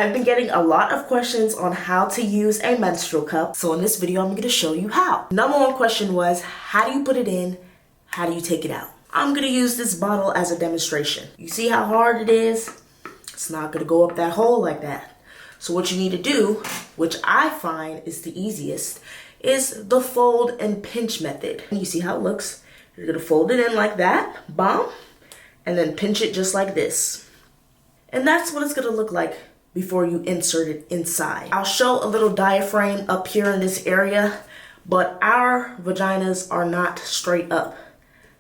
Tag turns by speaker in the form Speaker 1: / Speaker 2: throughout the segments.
Speaker 1: I've been getting a lot of questions on how to use a menstrual cup. So in this video, I'm going to show you how. Number one question was, how do you put it in? How do you take it out? I'm going to use this bottle as a demonstration. You see how hard it is? It's not going to go up that hole like that. So what you need to do, which I find is the easiest, is the fold and pinch method. You see how it looks? You're going to fold it in like that, bomb, and then pinch it just like this. And that's what it's going to look like before you insert it inside. I'll show a little diaphragm up here in this area, but our vaginas are not straight up.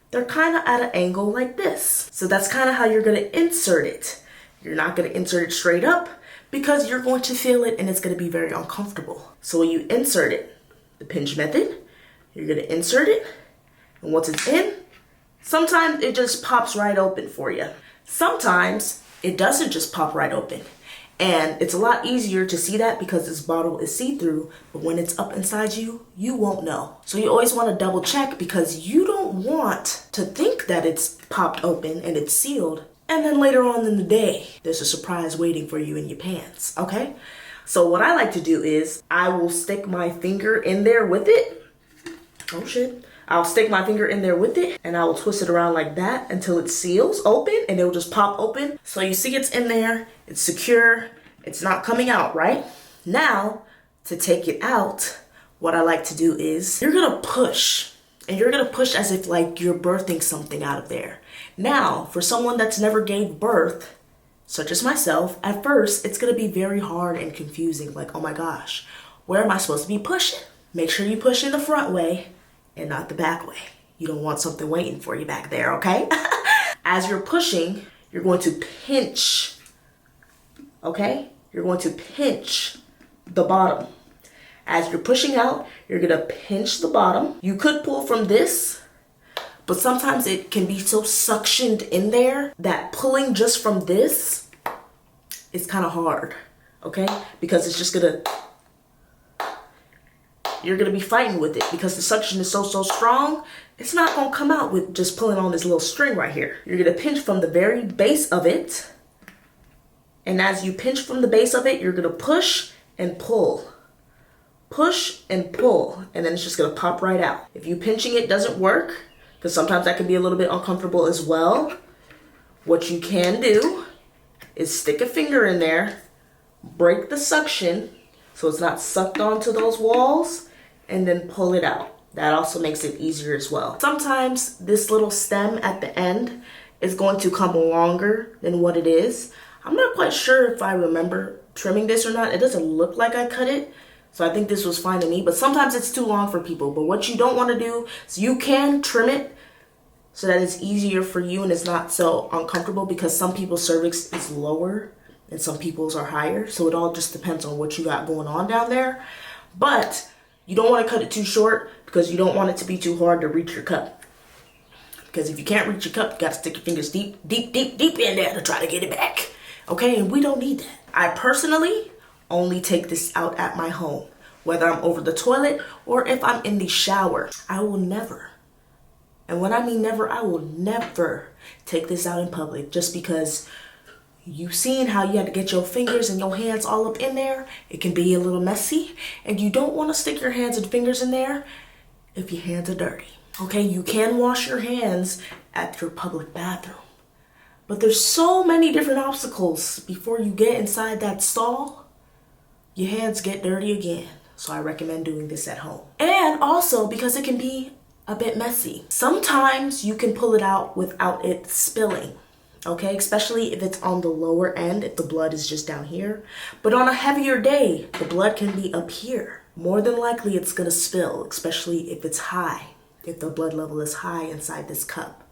Speaker 1: They're kind of at an angle like this. So that's kind of how you're going to insert it. You're not going to insert it straight up because you're going to feel it and it's going to be very uncomfortable. So when you insert it, the pinch method, you're going to insert it, and once it's in, sometimes it just pops right open for you. Sometimes it doesn't just pop right open. And it's a lot easier to see that because this bottle is see-through, but when it's up inside you, you won't know. So you always want to double check because you don't want to think that it's popped open and it's sealed, and then later on in the day, there's a surprise waiting for you in your pants, okay? So what I like to do is I will stick my finger in there with it. Oh shit. I'll stick my finger in there with it and I will twist it around like that until it seals open and it will just pop open. So you see it's in there, it's secure, it's not coming out, right? Now, to take it out, what I like to do is you're gonna push, and you're gonna push as if like you're birthing something out of there. Now, for someone that's never gave birth, such as myself, at first, it's gonna be very hard and confusing. Like, oh my gosh, where am I supposed to be pushing? Make sure you push in the front way and not the back way. You don't want something waiting for you back there, okay? As you're pushing, you're going to pinch, okay? You're going to pinch the bottom. As you're pushing out, you're gonna pinch the bottom. You could pull from this, but sometimes it can be so suctioned in there that pulling just from this is kind of hard, okay? Because it's just gonna, you're gonna be fighting with it because the suction is so strong, it's not gonna come out with just pulling on this little string right here. You're gonna pinch from the very base of it, and as you pinch from the base of it, you're gonna push and pull. Push and pull, and then it's just gonna pop right out. If you pinching it doesn't work, because sometimes that can be a little bit uncomfortable as well, what you can do is stick a finger in there, break the suction so it's not sucked onto those walls, and then pull it out. That also makes it easier as well. Sometimes this little stem at the end is going to come longer than what it is. I'm not quite sure if I remember trimming this or not. It doesn't look like I cut it, so I think this was fine to me, but sometimes it's too long for people. But what you don't want to do is you can trim it so that it's easier for you and it's not so uncomfortable, because some people's cervix is lower and some people's are higher. So it all just depends on what you got going on down there. But you don't want to cut it too short because you don't want it to be too hard to reach your cup. Because if you can't reach your cup, you got to stick your fingers deep in there to try to get it back. Okay, and we don't need that. I personally only take this out at my home, whether I'm over the toilet or if I'm in the shower. I will never, and when I mean never, I will never take this out in public, just because you've seen how you have to get your fingers and your hands all up in there. It can be a little messy, and you don't want to stick your hands and fingers in there if your hands are dirty. Okay, you can wash your hands at your public bathroom, but there's so many different obstacles before you get inside that stall. Your hands get dirty again. So I recommend doing this at home. And also because it can be a bit messy. Sometimes you can pull it out without it spilling, okay? Especially if it's on the lower end, if the blood is just down here. But on a heavier day, the blood can be up here. More than likely it's gonna spill, especially if it's high, if the blood level is high inside this cup.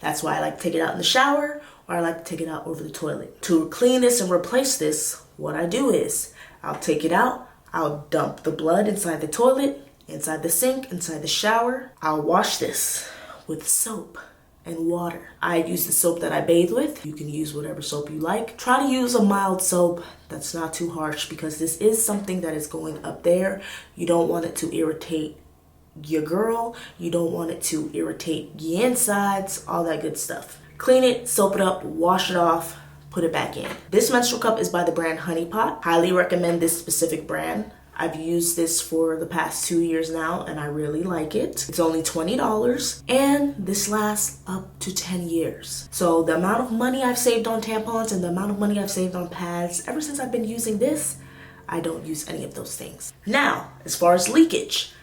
Speaker 1: That's why I like to take it out in the shower, or I like to take it out over the toilet. To clean this and replace this, what I do is I'll take it out, I'll dump the blood inside the toilet, inside the sink, inside the shower. I'll wash this with soap and water. I use the soap that I bathe with. You can use whatever soap you like. Try to use a mild soap that's not too harsh, because this is something that is going up there. You don't want it to irritate your girl. You don't want it to irritate your insides, all that good stuff. Clean it, soap it up, wash it off, put it back in. This menstrual cup is by the brand Honey Pot. Highly recommend this specific brand. I've used this for the past 2 years now and I really like it. It's only $20 and this lasts up to 10 years. So the amount of money I've saved on tampons and the amount of money I've saved on pads ever since I've been using this, I don't use any of those things. Now, as far as leakage,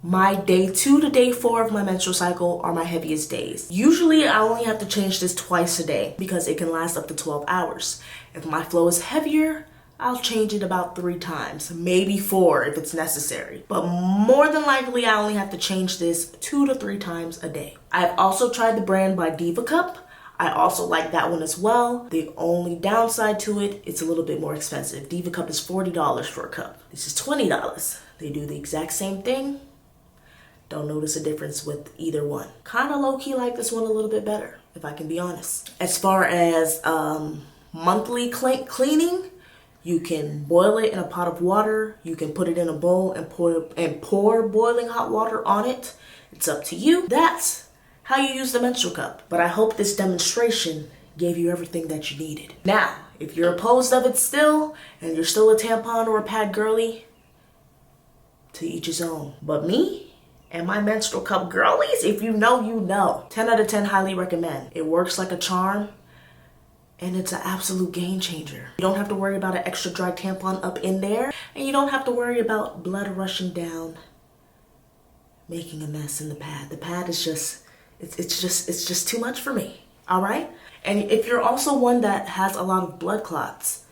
Speaker 1: my day 2 to day 4 of my menstrual cycle are my heaviest days. Usually I only have to change this twice a day because it can last up to 12 hours. If my flow is heavier, I'll change it about 3 times, maybe 4 if it's necessary. But more than likely I only have to change this 2 to 3 times a day. I've also tried the brand by Diva Cup. I also like that one as well. The only downside to it, it's a little bit more expensive. Diva Cup is $40 for a cup. This is $20. They do the exact same thing. Don't notice a difference with either one. Kind of low-key like this one a little bit better, if I can be honest. As far as monthly cleaning, you can boil it in a pot of water. You can put it in a bowl and pour boiling hot water on it. It's up to you. That's how you use the menstrual cup. But I hope this demonstration gave you everything that you needed. Now, if you're opposed of it still, and you're still a tampon or a pad girly, to each his own. But me and my menstrual cup girlies, if you know, you know. 10 out of 10 highly recommend. It works like a charm and it's an absolute game changer. You don't have to worry about an extra dry tampon up in there and you don't have to worry about blood rushing down, making a mess in the pad. The pad is just, it's just too much for me, all right? And if you're also one that has a lot of blood clots,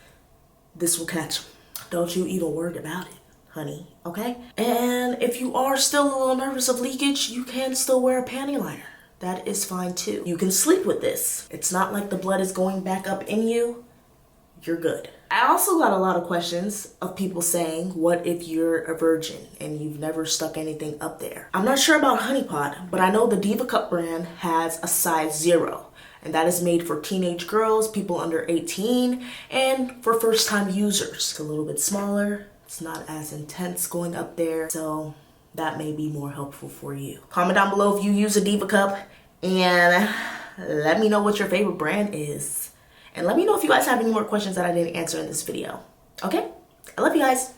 Speaker 1: this will catch them. Don't you even worry about it, honey, okay? And if you are still a little nervous of leakage, you can still wear a panty liner. That is fine too. You can sleep with this. It's not like the blood is going back up in you. You're good. I also got a lot of questions of people saying, what if you're a virgin and you've never stuck anything up there? I'm not sure about Honey Pot, but I know the Diva Cup brand has a size 0. And that is made for teenage girls, people under 18, and for first-time users. It's a little bit smaller. It's not as intense going up there, so that may be more helpful for you. Comment down below if you use a Diva Cup and let me know what your favorite brand is. And let me know if you guys have any more questions that I didn't answer in this video. Okay? I love you guys.